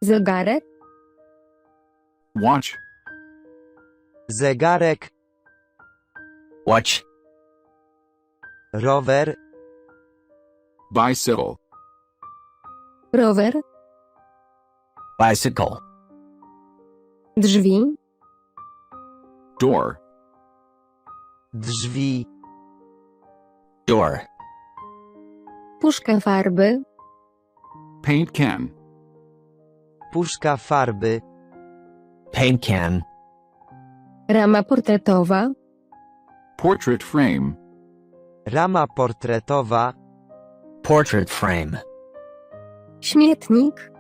Zegarek. Watch. Zegarek. Watch. Rower. Bicycle. Rower. Bicycle. Drzwi. Door. Drzwi. Door. Puszka farby. Paint can. Puszka farby. Paint can. Rama portretowa. Portrait frame. Rama portretowa. Portrait frame. Śmietnik.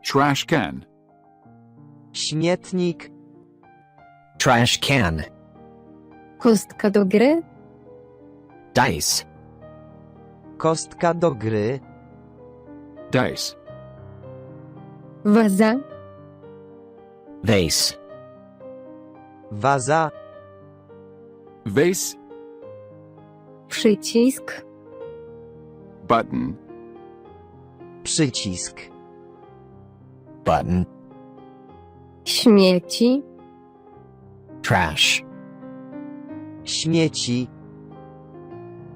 Trash can. Śmietnik. Trash can. Kostka do gry. Dice. Kostka do gry. Dice. Waza. Vase. Waza. Vase. Przycisk. Button. Przycisk. Button. Śmieci. Trash. Śmieci.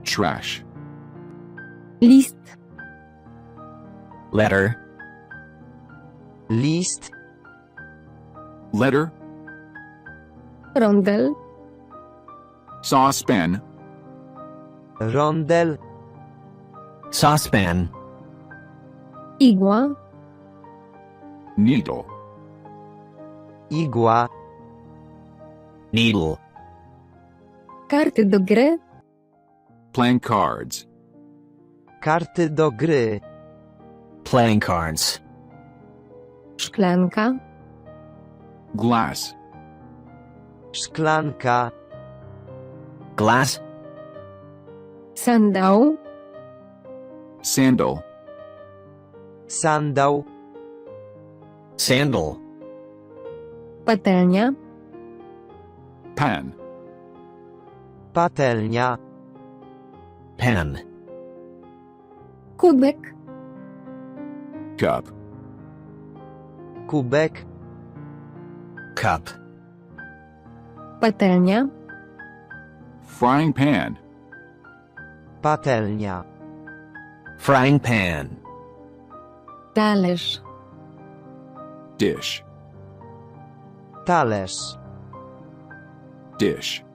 Trash. List. Letter. List. Letter. Rondel. Saucepan. Rondel. Saucepan. Igła. Needle. Igła. Needle. Karty do gry. Playing cards. Karty do gry. Playing cards. Szklanka. Glass. Szklanka. Glass. Sandał. Sandal. Sandał. Sandal. Patelnia. Pan. Patelnia. Pen. Kubek. Cup. Kubek. Cup. Patelnia. Frying pan. Patelnia. Frying pan. Talerz. Dish. Talerz. Dish.